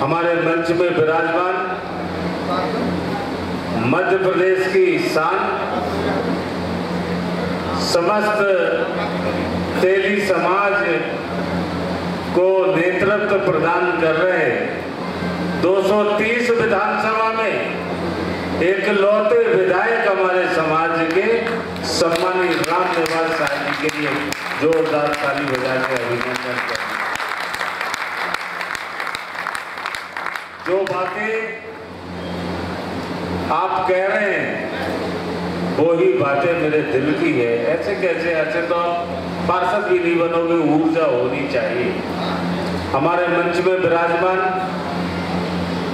हमारे मंच में विराजमान मध्य प्रदेश की शान, समस्त तेली समाज को नेतृत्व प्रदान कर रहे 230 विधानसभा में एक लौटे विधायक हमारे समाज के सम्मानित राम निवास साहब जी के लिए जोरदार ताली बजा के अभिनंदन करते हैं। जो बातें आप कह रहे हैं वो ही बातें मेरे दिल की है। ऐसे कैसे, ऐसे तो पार्षद भी नहीं बनोगे, ऊर्जा होनी चाहिए। हमारे मंच में विराजमान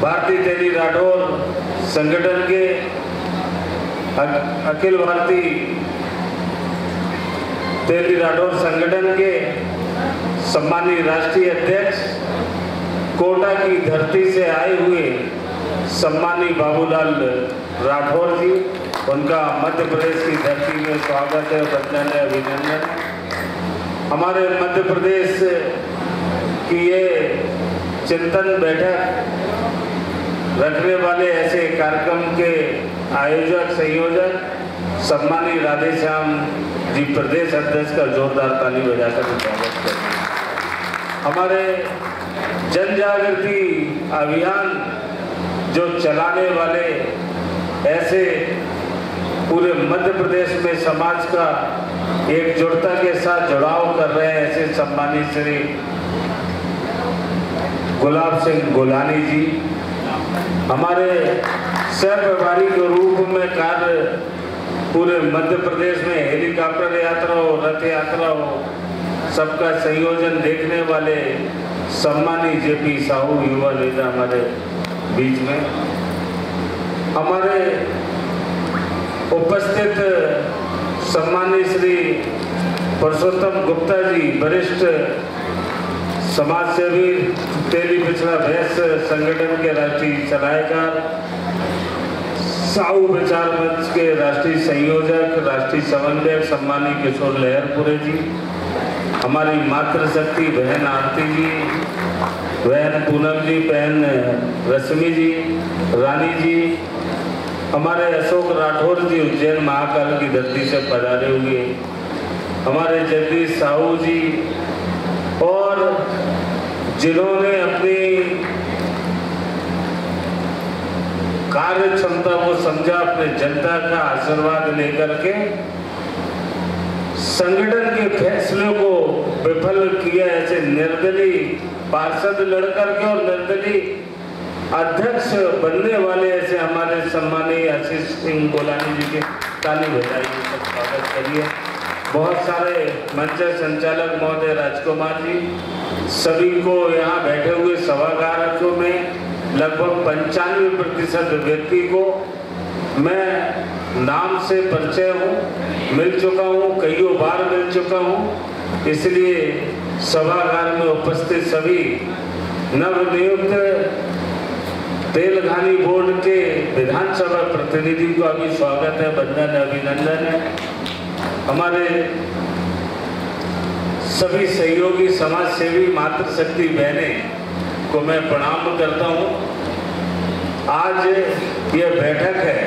भारतीय तेली राठौर संगठन के अखिल भारतीय तेली राठौर संगठन के सम्मानित राष्ट्रीय अध्यक्ष, कोटा की धरती से आए हुए सम्मानित बाबूलाल राठौर जी, उनका मध्य प्रदेश की धरती में स्वागत है, वंदन है, अभिनंदन। हमारे मध्य प्रदेश की ये चिंतन बैठक रखने वाले ऐसे कार्यक्रम के आयोजक संयोजक सम्मानित राधेश्याम जी प्रदेश अध्यक्ष का जोरदार ताली बजाकर स्वागत करते हैं। हमारे जन जागृति अभियान जो चलाने वाले, ऐसे पूरे मध्य प्रदेश में समाज का एकजुटता के साथ जुड़ाव कर रहे हैं, ऐसे सम्मानित श्री गुलाब सिंह गोलानी जी, हमारे सह प्रभारी के रूप में कार्य पूरे मध्य प्रदेश में हेलीकॉप्टर यात्रा हो, रथ यात्रा हो, सबका संयोजन देखने वाले सम्मानित जेपी साहू युवा नेता हमारे बीच में। हमारे उपस्थित सम्मानित श्री पुरुषोत्तम गुप्ता जी, वरिष्ठ समाज सेवी, तेली पिछड़ा भैंस संगठन के राष्ट्रीय सलाहकार, साहू विचार मंच के राष्ट्रीय संयोजक, राष्ट्रीय समन्वयक सम्मानित किशोर लहरपुरे जी, हमारी मातृशक्ति बहन आरती जी, बहन पूनम जी, बहन रश्मि जी, रानी जी, हमारे अशोक राठौर जी उज्जैन महाकाल की धरती से पधारे हुए, हमारे जगदीश साहू जी, और जिन्होंने अपनी कार्य क्षमता को समझा, अपने जनता का आशीर्वाद लेकर के संगठन के फैसले को विफल किया, ऐसे निर्दलीय पार्षद लड़कर के और निर्दलीय अध्यक्ष बनने वाले ऐसे हमारे सम्मानीय आशीष सिंह गोलानी जी के ताली बजाइए, सब स्वागत करिए। बहुत सारे मंच संचालक महोदय राजकुमार जी, सभी को यहाँ बैठे हुए सभागारों में लगभग 95% व्यक्ति को मैं नाम से परिचय हूँ, मिल चुका हूँ, कईयों बार मिल चुका हूँ, इसलिए सभागार में उपस्थित सभी नवनियुक्त तेलघानी बोर्ड के विधानसभा प्रतिनिधि को अभी स्वागत है, वंदन है, अभिनंदन है। हमारे सभी सहयोगी समाज सेवी मातृशक्ति बहनें को मैं प्रणाम करता हूँ। आज यह बैठक है,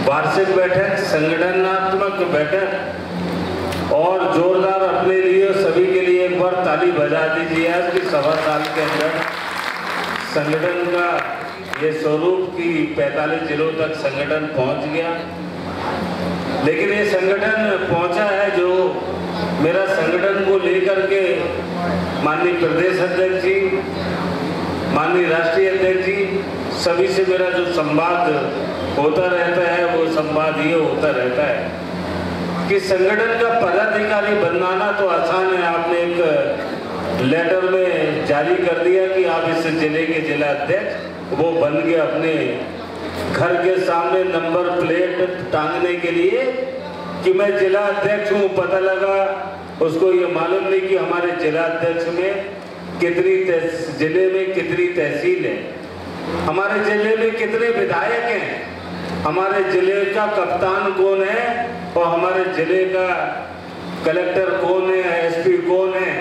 वार्षिक बैठक, संगठनात्मक बैठक, और जोरदार अपने लिए सभी के लिए एक बार ताली बजा दीजिए। आज की सवा साल के अंदर संगठन का ये स्वरूप की 45 जिलों तक संगठन पहुंच गया, लेकिन ये संगठन पहुंचा है जो मेरा संगठन को लेकर के माननीय प्रदेश अध्यक्ष जी, माननीय राष्ट्रीय अध्यक्ष जी, सभी से मेरा जो संवाद होता रहता है वो संवाद ये होता रहता है कि संगठन का पदाधिकारी बनाना तो आसान है। आपने एक लेटर में जारी कर दिया कि आप इस जिले के जिला अध्यक्ष, वो बन के अपने घर के सामने नंबर प्लेट टांगने के लिए कि मैं जिला अध्यक्ष हूँ। पता लगा उसको ये मालूम नहीं कि हमारे जिला अध्यक्ष में कितनी जिले में कितनी तहसील है, हमारे जिले में कितने विधायक हैं, हमारे जिले का कप्तान कौन है और हमारे जिले का कलेक्टर कौन है, एसपी कौन है।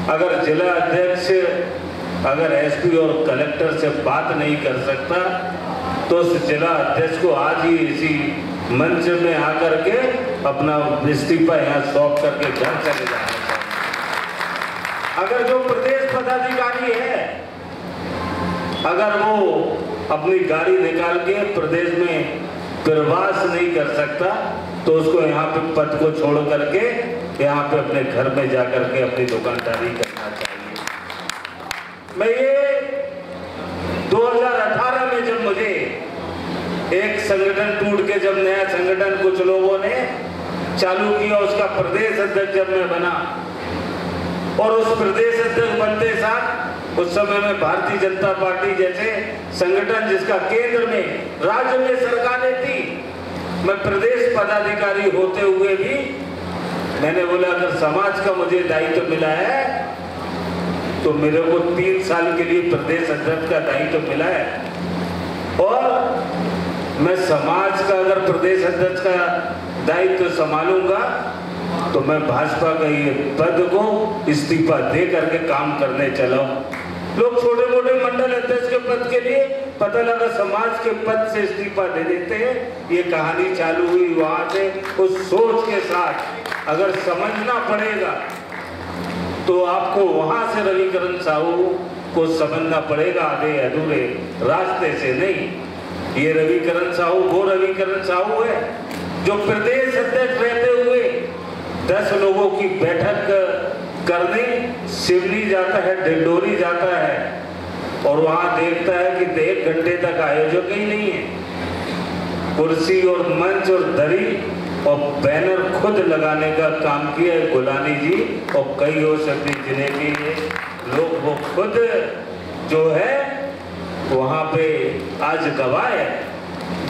अगर जिला अध्यक्ष अगर एसपी और कलेक्टर से बात नहीं कर सकता तो उस जिला अध्यक्ष को आज ही इसी मंच में आकर के अपना इस्तीफा यहाँ सौंप करके घर चले जाना चाहिए। अगर जो प्रदेश पदाधिकारी है, अगर वो अपनी गाड़ी निकाल के प्रदेश में प्रवास नहीं कर सकता तो उसको यहाँ पे पद को छोड़ करके यहाँ पे अपने घर में जाकर के अपनी दुकानदारी करना चाहिए। मैं ये 2018 में जब मुझे एक संगठन टूट के जब नया संगठन कुछ लोगों ने चालू किया, उसका प्रदेश अध्यक्ष जब मैं बना और उस प्रदेश अध्यक्ष बनते साथ उस समय में भारतीय जनता पार्टी जैसे संगठन जिसका केंद्र में राज्य में सरकारें थी, मैं प्रदेश पदाधिकारी होते हुए भी मैंने बोला अगर समाज का मुझे दायित्व मिला है तो मेरे को 3 साल के लिए प्रदेश अध्यक्ष का दायित्व मिला है और मैं समाज का अगर प्रदेश अध्यक्ष का दायित्व संभालूंगा तो मैं भाजपा का ये पद को इस्तीफा दे करके काम करने चला हूं। लोग छोटे मोटे मंडल अध्यक्ष के पद के लिए पता लगा समाज के पद से इस्तीफा दे देते हैं। ये कहानी चालू हुई वहां से उस सोच के साथ अगर समझना पड़ेगा तो आपको वहां से रविकरण साहू को समझना पड़ेगा, आधे अधूरे रास्ते से नहीं। ये रविकरण साहू वो रविकरण साहू है जो प्रदेश अध्यक्ष रहते हुए 10 लोगों की बैठक करने सिवनी जाता है, डिंडोरी जाता है और वहां देखता है कि 1 घंटे तक आयोजक ही नहीं है। कुर्सी और मंच और दरी और बैनर खुद लगाने का काम किया है गुलानी जी और कई और सभी जिले के लोग, वो खुद जो है वहां पे आज गवाह है।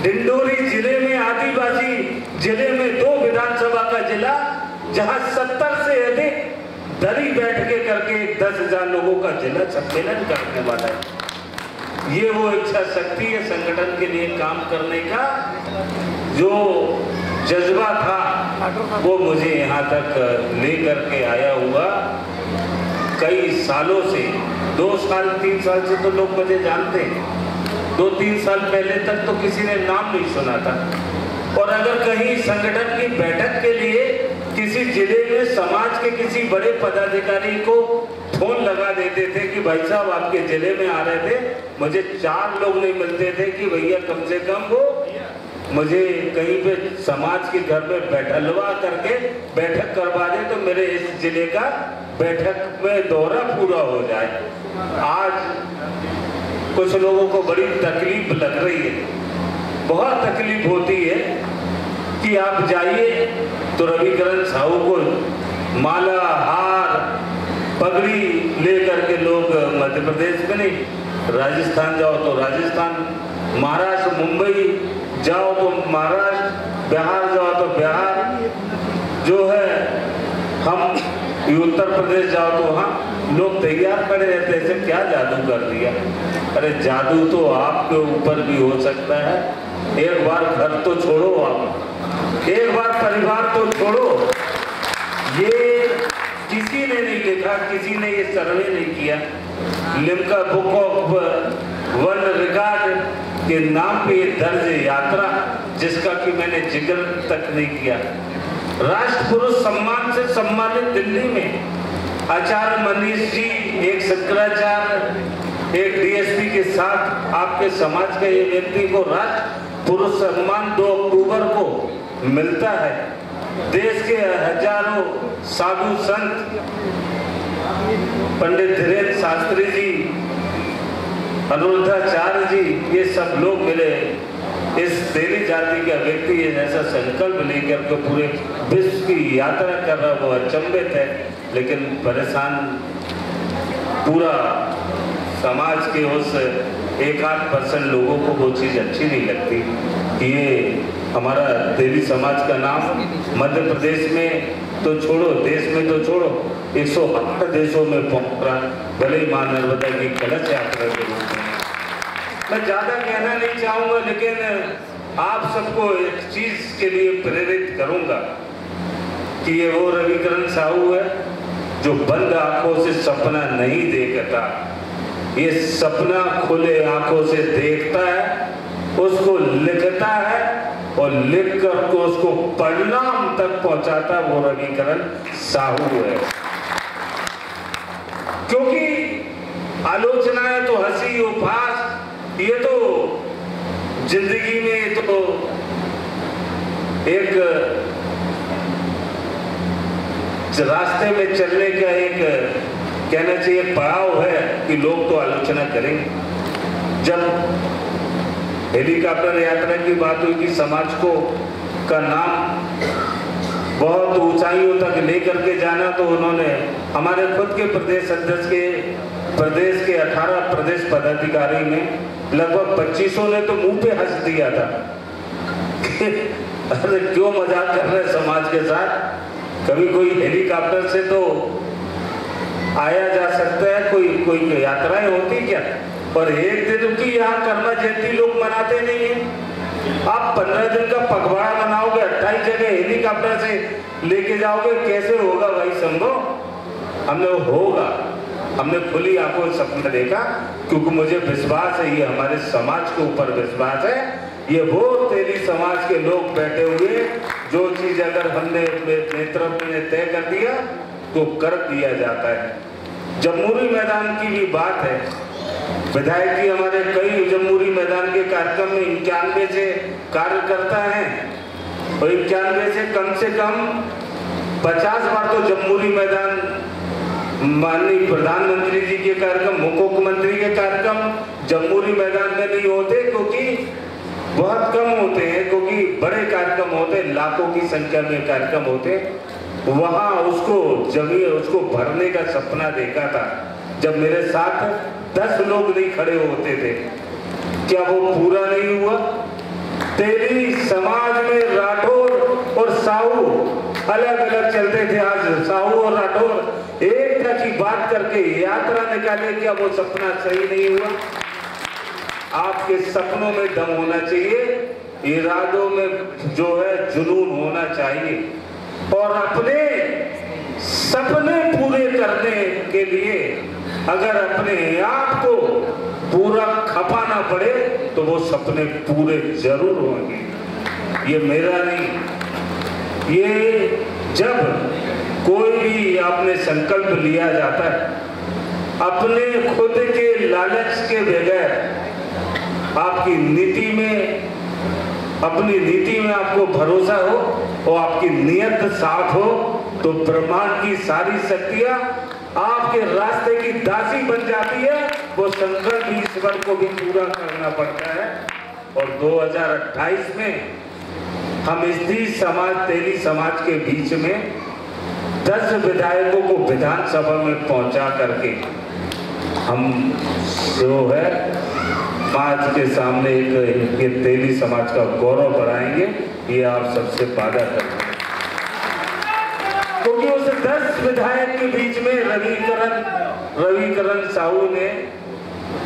डिंडोरी जिले में आदिवासी जिले में 2 विधानसभा का जिला जहां 70 से अधिक दरी बैठके करके 10,000 लोगों का जिला सम्मेलन करने वाला है। ये वो इच्छा शक्ति है संगठन के लिए काम करने का, जो जज्बा था वो मुझे यहाँ तक लेकर के आया हुआ। कई सालों से 2 साल 3 साल से तो लोग मुझे जानते हैं, 2-3 साल पहले तक तो किसी ने नाम नहीं सुना था। और अगर कहीं संगठन की बैठक के लिए किसी जिले में समाज के किसी बड़े पदाधिकारी को फोन लगा देते थे कि भाई साहब आपके जिले में आ रहे थे, मुझे 4 लोग नहीं मिलते थे कि भैया कम से कम वो मुझे कहीं पे समाज के घर में बैठलवा करके बैठक करवा दे तो मेरे इस जिले का बैठक में दौरा पूरा हो जाए। आज कुछ लोगों को बड़ी तकलीफ लग रही है, बहुत तकलीफ होती है कि आप जाइए तो रविकरण साहू को माला हार पगड़ी लेकर के लोग मध्य प्रदेश में नहीं, राजस्थान जाओ तो राजस्थान, महाराष्ट्र मुंबई जाओ तो महाराष्ट्र, बिहार जाओ तो बिहार, जो है हम उत्तर प्रदेश जाओ तो वहाँ लोग तैयार खड़े रहते हैं। ऐसे क्या जादू कर दिया? अरे जादू तो आपके ऊपर भी हो सकता है। एक बार घर तो छोड़ो, आप एक बार परिवार तो छोड़ो। ये किसी ने नहीं लिखा, किसी ने ये सर्वे नहीं किया। Limca book of world record के नाम पे ये दर्ज यात्रा जिसका कि मैंने जिक्र तक नहीं किया। राष्ट्र पुरुष सम्मान से सम्मानित दिल्ली में आचार्य मनीष जी, एक शंकराचार्य, एक डीएसपी के साथ आपके समाज के ये व्यक्ति को राष्ट्र पुरुष सम्मान 2 अक्टूबर को मिलता है। देश के हजारों साधु संत, पंडित धीरेन्द्र शास्त्री जी, अनुरुद्धाचार्य जी, ये सब लोग मिले। इस तेली जाति का व्यक्ति ऐसा संकल्प लेकर के पूरे विश्व की यात्रा कर रहा, वो अचंभित है। लेकिन परेशान पूरा समाज के उस 1-8% लोगों को वो चीज़ अच्छी नहीं लगती। ये हमारा तेली समाज का नाम मध्य प्रदेश में तो छोड़ो, देश में तो छोड़ो, 108 देशों में पहुंच रहा, भले ही मां नर्मदा की कलश यात्रा के रूप में। मैं ज्यादा कहना नहीं चाहूंगा, लेकिन आप सबको एक चीज के लिए प्रेरित करूंगा कि ये वो रविकरण साहू है जो बंद आंखों से सपना नहीं देखता, ये सपना खुले आंखों से देखता है, उसको लिखता है और लिख कर को उसको परिणाम तक पहुंचाता है, वो रविकरण साहू है। क्योंकि आलोचनाएं तो हंसी उपहास, ये तो जिंदगी में तो एक रास्ते में चलने का एक कहना चाहिए पड़ाव है कि लोग तो आलोचना करेंगे। जब हेलीकॉप्टर यात्रा की बात हुई कि समाज को का नाम बहुत ऊंचाइयों तक लेकर के जाना, तो उन्होंने हमारे खुद के प्रदेश अध्यक्ष के प्रदेश के 18 प्रदेश पदाधिकारी में लगभग 2500 ने तो मुंह पे हंस दिया था अरे क्यों मजाक कर रहे समाज के साथ, कभी कोई हेलीकॉप्टर से तो आया जा सकता है, कोई यात्राएं होती क्या। और एक दिन की यहाँ कर्मा जयंती लोग मनाते नहीं है, आप 15 दिन का पखवाड़ा मनाओगे, 28 जगह हेलीकॉप्टर से लेके जाओगे, कैसे होगा भाई संभव। हमने खुली आंखों सपना देखा, क्योंकि मुझे विश्वास है, ये हमारे समाज के ऊपर विश्वास है, ये वो तेली समाज के लोग बैठे हुए, जो चीज अगर हमने नेतृत्व में तय कर दिया तो कर दिया जाता है। जमहूरी मैदान की भी बात है, विधायक जी हमारे कई जमहूरी मैदान के कार्यक्रम में 91 से कार्यकर्ता हैं, और 91 से कम 50 बार तो जमहूरी मैदान माननीय प्रधानमंत्री जी के कार्यक्रम, मुख्यमंत्री के कार्यक्रम जमहूरी मैदान में नहीं होते, क्योंकि बहुत कम होते हैं, क्योंकि बड़े कार्यक्रम होते, लाखों की संख्या में कार्यक्रम होते। वहां उसको भरने का सपना देखा था, जब मेरे साथ 10 लोग नहीं खड़े होते थे, क्या वो पूरा नहीं हुआ। तेली समाज में राठौर और साहू अलग अलग चलते थे, आज साहू और राठौर एकता की बात करके यात्रा निकाले, क्या वो सपना सही नहीं हुआ। आपके सपनों में दम होना चाहिए, इरादों में जो है जुनून होना चाहिए, और अपने सपने पूरे करने के लिए अगर अपने आप को पूरा खपाना पड़े तो वो सपने पूरे जरूर होंगे। ये मेरा नहीं, ये जब कोई भी आपने संकल्प लिया जाता है, अपने खुद के लालच के बगैर आपकी नीति में, अपनी नीति में आपको भरोसा हो और आपकी नियत साफ हो, तो ब्रह्मांड की सारी शक्तियां आपके रास्ते की दासी बन जाती है। वो संकल्प ईश्वर को भी पूरा करना पड़ता है। और 2028 में हम इस समाज तेली समाज के बीच में 10 विधायकों को विधानसभा में पहुंचा करके हम जो है समाज के सामने एक ये तेली समाज का गौरव बढ़ाएंगे, ये आप सबसे वादा करते हैं। क्योंकि उस 10 विधायक के बीच में रविकरण साहू ने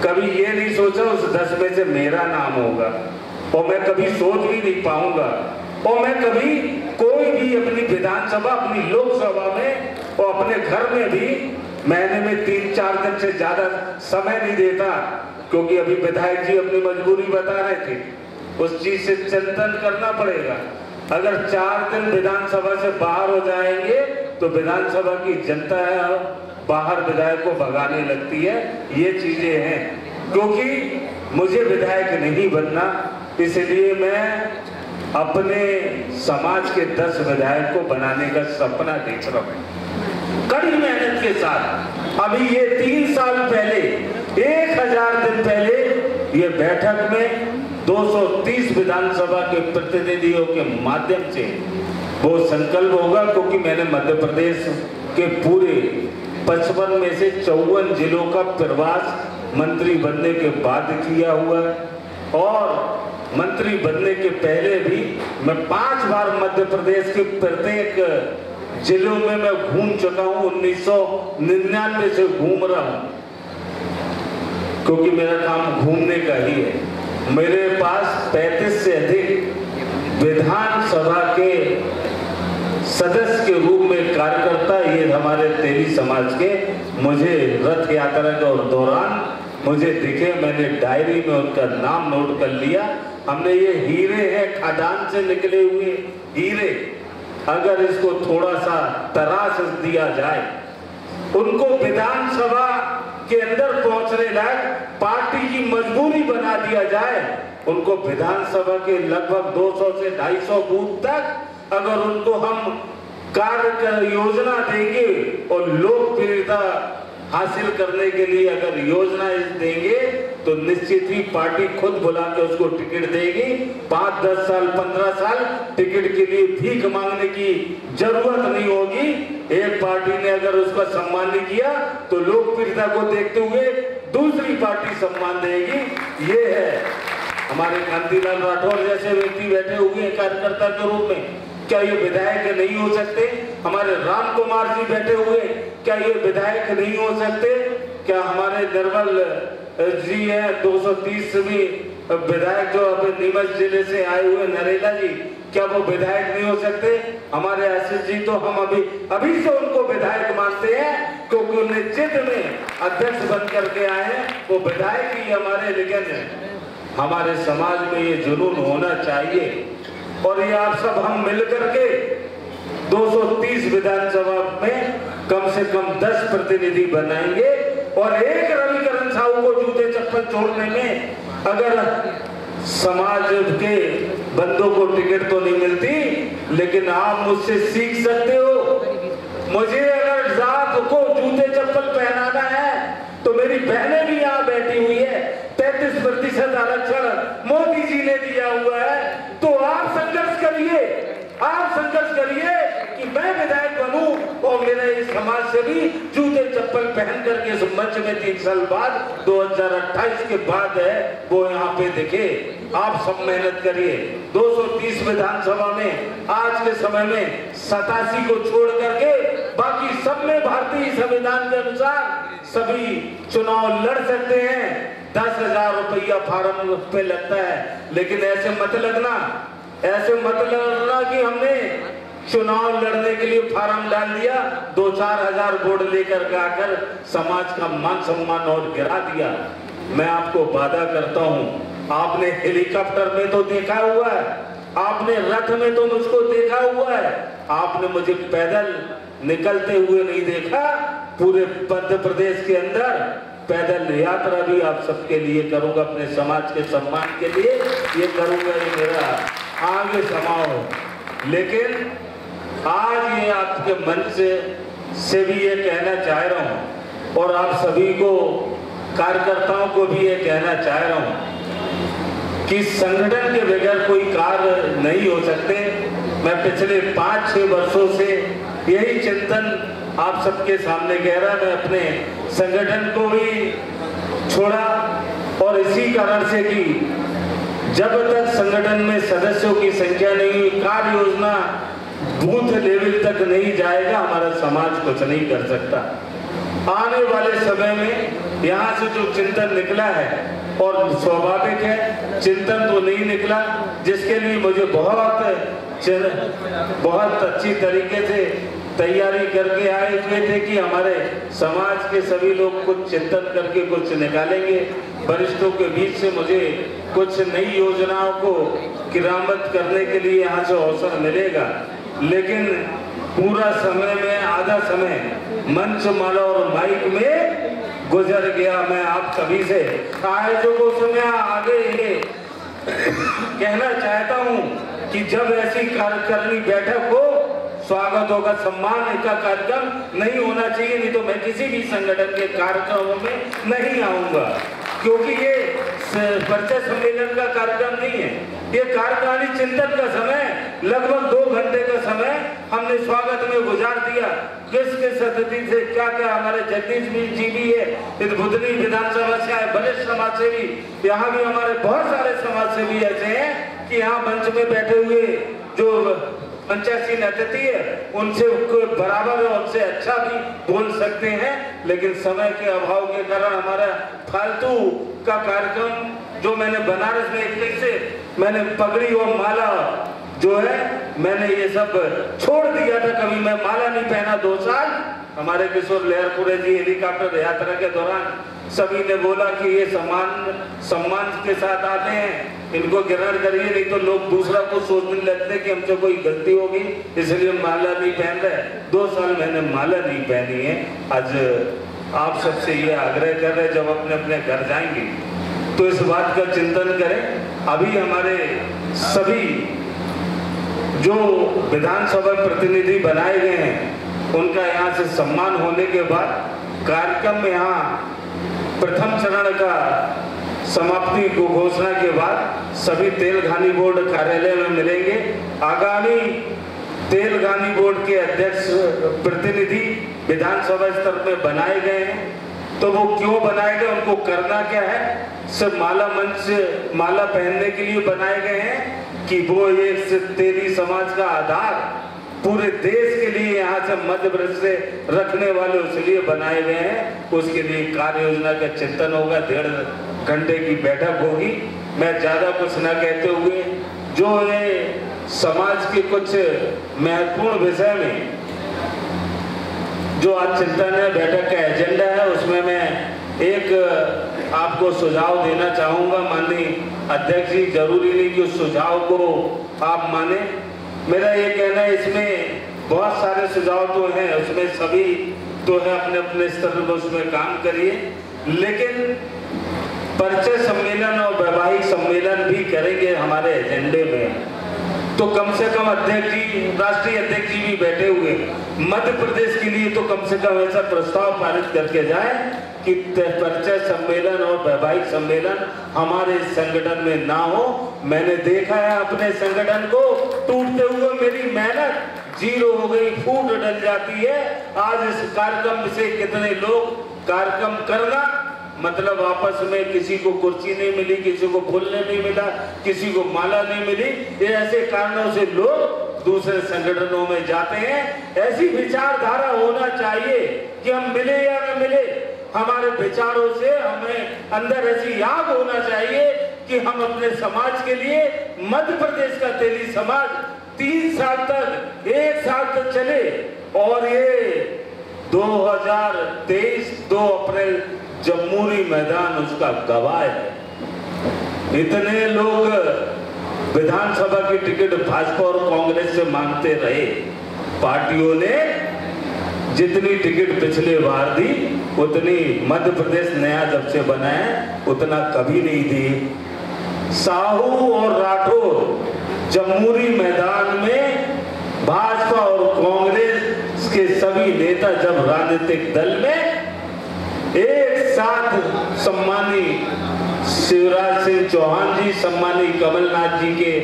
कभी ये नहीं सोचा उस 10 में से मेरा नाम होगा, और मैं कभी सोच भी नहीं पाऊंगा, और मैं कभी कोई भी अपनी विधानसभा, अपनी लोकसभा में और अपने घर में भी महीने में 3-4 दिन से ज्यादा समय नहीं देता, क्योंकि अभी विधायक जी अपनी मजबूरी बता रहे थे, उस चीज से चिंतन करना पड़ेगा। अगर 4 दिन विधानसभा से बाहर हो जाएंगे तो विधानसभा की जनता है बाहर विधायक को भगाने लगती है। ये चीजें हैं, क्योंकि मुझे विधायक नहीं बनना, इसलिए मैं अपने समाज के 10 विधायक को बनाने का सपना देख रहा हूँ कड़ी मेहनत के साथ। अभी ये 3 साल पहले, 1000 दिन पहले ये बैठक में 230 विधानसभा के प्रतिनिधियों के माध्यम से वो संकल्प होगा, क्योंकि मैंने मध्य प्रदेश के पूरे 55 में से 54 जिलों का प्रवास मंत्री बनने के बाद किया हुआ है, और मंत्री बनने के पहले भी मैं 5 बार मध्य प्रदेश के प्रत्येक जिलों में मैं घूम चुका हूं। 1999 से घूम रहा हूं, क्योंकि मेरा काम घूमने का ही है। मेरे पास 35 से अधिक विधानसभा के सदस्य के रूप में कार्यकर्ता ये हमारे तेली समाज के मुझे रथ यात्रा के दौरान मुझे दिखे, मैंने डायरी में उनका नाम नोट कर लिया। हमने ये हीरे हैं, खदान से निकले हुए हीरे, अगर इसको थोड़ा सा तराश दिया जाए, उनको विधानसभा के अंदर पहुंचने लायक पार्टी की मजबूरी बना दिया जाए, उनको विधानसभा के लगभग 200 से 250 बूथ तक अगर उनको हम कार्य योजना देंगे और लोकप्रियता हासिल करने के लिए अगर योजना देंगे तो निश्चित ही पार्टी खुद बुला के उसको टिकट देगी। 5, 10 साल, 15 साल टिकट के लिए भीख मांगने की जरूरत नहीं होगी। एक पार्टी ने अगर उसका सम्मान नहीं किया तो लोकप्रियता को देखते हुए दूसरी पार्टी सम्मान देगी। ये है हमारे कांतिलाल राठौर जैसे व्यक्ति बैठे हुए हैं कार्यकर्ता के रूप में, क्या ये विधायक नहीं हो सकते? हमारे राम कुमार जी बैठे हुए, क्या ये विधायक नहीं हो सकते? क्या हमारे निर्मल जी हैं 230 विधायक जो अभी नीमच जिले से आए हुए नरेला जी, क्या वो विधायक नहीं हो सकते? हमारे आशीष जी तो हम अभी से उनको विधायक मानते हैं क्योंकि उन्हें चित्र में अध्यक्ष बन करके आए हैं, वो विधायक ही हमारे। लेकिन हमारे समाज में ये जुनून होना चाहिए और ये आप सब हम मिलकर के 230 विधानसभा में कम से कम 10 प्रतिनिधि बनाएंगे और एक रविकरण साहू को जूते चप्पल छोड़ने में अगर समाज के बंदों को टिकट तो नहीं मिलती, लेकिन आप मुझसे सीख सकते हो। मुझे अगर जात को जूते चप्पल पहनाना है तो मेरी बहनें भी यहाँ बैठी हुई है, 33% आरक्षण मोदी जी ने दिया हुआ है, तो आप संघर्ष करिए, आप संघर्ष करिए कि मैं विधायक बनूं और मेरे इस समाज से भी जूते चप्पल पहन करके इस मंच में 3 साल बाद 2028 के बाद है वो यहाँ पे दिखे। आप सब मेहनत करिए। 230 विधानसभा में आज के समय में 87 को छोड़ करके बाकी सब में भारतीय संविधान के अनुसार सभी चुनाव लड़ सकते हैं। 10,000 रुपया फार्म पे लगता है, लेकिन ऐसे मत लगना कि हमने चुनाव लड़ने के लिए फार्म डाल दिया, 2-4 हजार वोट लेकर आकर समाज का मान सम्मान और गिरा दिया। मैं आपको वादा करता हूं, आपने हेलीकॉप्टर में तो देखा हुआ है, आपने रथ में तो मुझको देखा हुआ है, आपने मुझे पैदल निकलते हुए नहीं देखा। पूरे मध्य प्रदेश के अंदर पैदल यात्रा भी आप सबके लिए करूंगा, अपने समाज के सम्मान के लिए ये करूंगा, ये मेरा आगे समाओ। लेकिन आज ये आपके मंच से भी ये कहना चाह रहा हूं और आप सभी को कार्यकर्ताओं को भी ये कहना चाह रहा हूं कि संगठन के बगैर कोई कार्य नहीं हो सकते। मैं पिछले 5-6 वर्षों से यही चिंतन आप सबके सामने कह रहा, मैं अपने संगठन को भी छोड़ा और इसी कारण से कि जब तक संगठन में सदस्यों की संख्या नहीं, कार्य योजना बूथ लेवल तक नहीं जाएगा, हमारा समाज कुछ नहीं कर सकता। आने वाले समय में यहाँ से जो चिंतन निकला है, और स्वाभाविक है चिंतन तो नहीं निकला, जिसके लिए मुझे बहुत अच्छी तरीके से तैयारी करके आए हुए थे कि हमारे समाज के सभी लोग कुछ चिंतन करके कुछ निकालेंगे। वरिष्ठों के बीच से मुझे कुछ नई योजनाओं को क्रियान्वित करने के लिए यहाँ से अवसर मिलेगा, लेकिन पूरा समय में आधा समय मंच माला और माइक में गुजर गया। मैं आप सभी से आयोजकों से मैं आगे ये कहना चाहता हूँ कि जब ऐसी कार्यकारिणी बैठक हो, स्वागत होगा, सम्मान का कार्यक्रम नहीं होना चाहिए, नहीं तो मैं किसी भी संगठन के कार्यक्रमों में नहीं आऊंगा, क्योंकि ये परिचय सम्मेलन का कार्यक्रम नहीं है, ये कार्यकारिणी चिंतन का समय, लगभग 2 घंटे का समय हमने स्वागत में गुजार दिया। किस किस अतिथि से क्या क्या, हमारे जगदीश जी भी है, इस बुधनी विधानसभा से आए वरिष्ठ समाज सेवी, यहाँ भी हमारे बहुत सारे समाज सेवी ऐसे हैं कि यहाँ मंच में बैठे हुए जो पंचायती अतिथि है उनसे बराबर है, उनसे अच्छा भी बोल सकते हैं, लेकिन समय के अभाव के कारण हमारा फालतू का कार्यक्रम जो मैंने बनारस में 21 से मैंने पगड़ी और माला जो है मैंने ये सब छोड़ दिया था। कभी मैं माला नहीं पहना 2 साल, हमारे किशोर लहरपुरे जी हेलीकॉप्टर यात्रा के दौरान सभी ने बोला कि ये सम्मान के साथ आते हैं, इनको ग्रहण करिए, नहीं तो लोग दूसरा को सोचने लगते हैं कि हमसे कोई गलती होगी इसलिए माला नहीं पहन रहे। 2 साल मैंने माला नहीं पहनी है। आज आप सबसे ये आग्रह कर रहे, जब अपने अपने घर जाएंगे तो इस बात का चिंतन करें। अभी हमारे सभी जो विधानसभा प्रतिनिधि बनाए गए हैं उनका यहाँ से सम्मान होने के बाद कार्यक्रम में यहाँ प्रथम चरण का समाप्ति को घोषणा के बाद सभी तेलघानी बोर्ड कार्यालय में मिलेंगे। आगामी तेलघानी बोर्ड के अध्यक्ष प्रतिनिधि विधानसभा स्तर में बनाए गए हैं, तो वो क्यों बनाए गए, उनको करना क्या है, सिर्फ माला पहनने के लिए बनाए गए हैं कि वो एक से तेली समाज का आधार पूरे देश के लिए यहाँ से मध्य प्रदेश से रखने वाले उसलिए बनाए गए हैं। उसके लिए कार्य योजना का चिंतन होगा, 1.5 घंटे की बैठक होगी। मैं ज्यादा कुछ न कहते हुए जो ये समाज के कुछ महत्वपूर्ण विषय में जो आज चिंतन है, बैठक का एजेंडा है, उसमें मैं एक आपको सुझाव देना चाहूंगा। माननीय अध्यक्ष जी, जरूरी नहीं कि उस सुझाव को आप माने, मेरा ये कहना है इसमें बहुत सारे सुझाव तो हैं, उसमें सभी तो है, अपने अपने स्तर पर उसमें काम करिए, लेकिन परिचय सम्मेलन और वैवाहिक सम्मेलन भी करेंगे हमारे एजेंडे में। तो कम से कम अध्यक्ष जी, राष्ट्रीय अध्यक्ष जी भी बैठे हुए, मध्य प्रदेश के लिए तो कम से कम ऐसा प्रस्ताव पारित करके जाए कि परिचय सम्मेलन और वैवाहिक सम्मेलन हमारे संगठन में ना हो। मैंने देखा है अपने संगठन को टूटते हुए, मेरी मेहनत जीरो हो गई, फूट डल जाती है। आज इस कार्यक्रम से कितने लोग कार्यक्रम करना, मतलब आपस में किसी को कुर्सी नहीं मिली, किसी को बोलने नहीं मिला, किसी को माला नहीं मिली, ये ऐसे कारणों से लोग दूसरे संगठनों में जाते हैं। ऐसी विचारधारा होना चाहिए कि हम मिले या न मिले, हमारे विचारों से हमें अंदर ऐसी याद होना चाहिए कि हम अपने समाज के लिए, मध्य प्रदेश का तेली समाज 3 साल तक, 1 साल तक चले। और ये 2023 2 अप्रैल जमहूरी मैदान उसका गवाह है। इतने लोग विधानसभा की टिकट भाजपा और कांग्रेस से मांगते रहे, पार्टियों ने जितनी टिकट पिछले बार दी उतनी मध्य प्रदेश नया जब से बना है उतना कभी नहीं दी। साहू और राठौर जमहूरी मैदान में भाजपा और कांग्रेस के सभी नेता जब राजनीतिक दल में एक साथ सम्मानी शिवराज सिंह चौहान जी, सम्मानी कमलनाथ जी के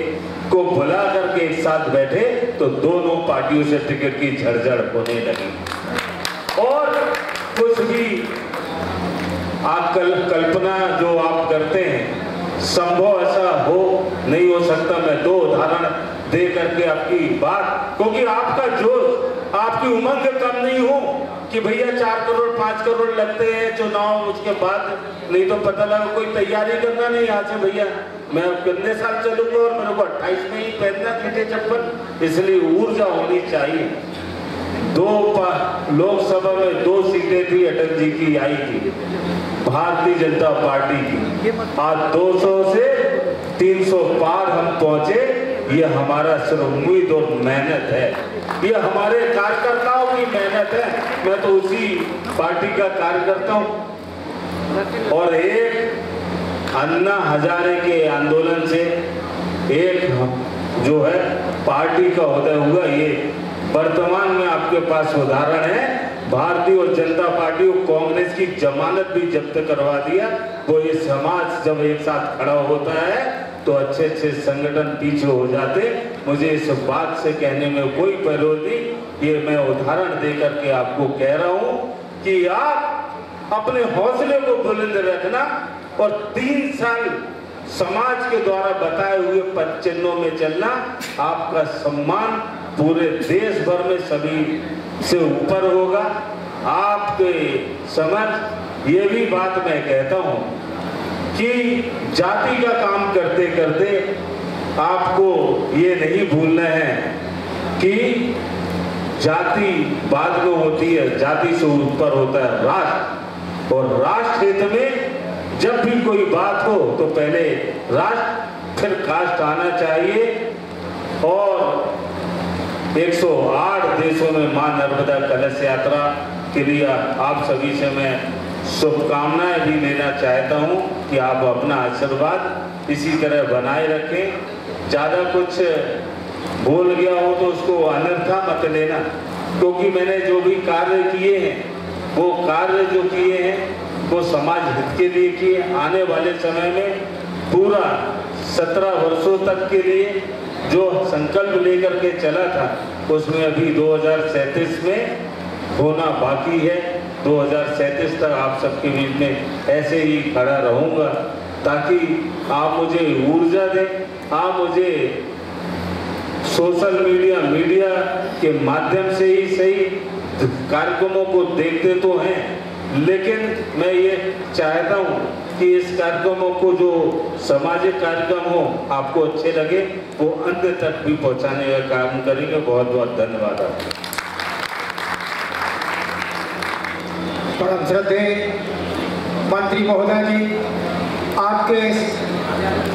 को बुला करके एक साथ बैठे तो दोनों पार्टियों से टिकट की झड़झड़ होने लगी। और कुछ भी आप कल्पना जो आप करते हैं संभव ऐसा हो नहीं हो सकता। मैं 2 उदाहरण दे करके आपकी बात, क्योंकि आपका जोश, आपकी उमंग कम नहीं हो कि भैया 4 करोड़ 5 करोड़ लगते हैं चुनाव उसके बाद, नहीं तो पता लगा कोई तैयारी करना नहीं यहाँ से, भैया मैं कितने साल चलूंगा और मेरे को 28 में ही पहनना फीते चप्पल, इसलिए ऊर्जा होनी चाहिए। 2 लोकसभा में 2 सीटें थी अटल जी की आई थी भारतीय जनता पार्टी की, आज 200 से 300 पार हम पहुंचे। ये हमारा सिर्फ उम्मीद और मेहनत है, ये हमारे कार्यकर्ताओं की मेहनत है। मैं तो उसी पार्टी का कार्यकर्ता हूं। और एक अन्ना हजारे के आंदोलन से एक जो है पार्टी का होता हुआ ये वर्तमान में आपके पास उदाहरण है, भारतीय और जनता पार्टी और कांग्रेस की जमानत भी जब्त करवा दिया। वो ये समाज जब एक साथ खड़ा होता है तो अच्छे अच्छे संगठन पीछे हो जाते। मुझे इस बात से कहने में कोई विरोध नहीं, ये मैं उदाहरण देकर के आपको कह रहा हूं कि आप अपने हौसले को बुलंद रखना और 3 साल समाज के द्वारा बताए हुए पद चिन्हों में चलना, आपका सम्मान पूरे देश भर में सभी से ऊपर होगा। आपके समझ ये भी बात मैं कहता हूं कि जाति का काम करते करते आपको ये नहीं भूलना है कि जातिवाद को होती है, जाति से ऊपर होता है राष्ट्र, और राष्ट्र हित में जब भी कोई बात हो तो पहले राष्ट्र फिर कास्ट आना चाहिए। और 108 देशों में मां नर्मदा कलश यात्रा के लिए आप सभी से मैं शुभकामनाएं भी लेना चाहता हूं कि आप अपना आशीर्वाद इसी तरह बनाए रखें। ज़्यादा कुछ बोल गया हो तो उसको अनर्था मत लेना, क्योंकि मैंने जो भी कार्य किए हैं वो कार्य जो किए हैं वो समाज हित के लिए किए। आने वाले समय में पूरा 17 वर्षों तक के लिए जो संकल्प लेकर के चला था उसमें अभी 2037 में होना बाकी है। 2037 तक आप सबके बीच में ऐसे ही खड़ा रहूँगा, ताकि आप मुझे ऊर्जा दें, आप मुझे सोशल मीडिया के माध्यम से ही सही कार्यक्रमों को देखते तो हैं, लेकिन मैं ये चाहता हूँ कि इस कार्यक्रमों को जो सामाजिक कार्यक्रम हो आपको अच्छे लगे, वो अंत तक भी पहुँचाने का काम करेंगे। बहुत बहुत धन्यवाद आपका। परम श्रद्धेय मंत्री महोदय जी, आपके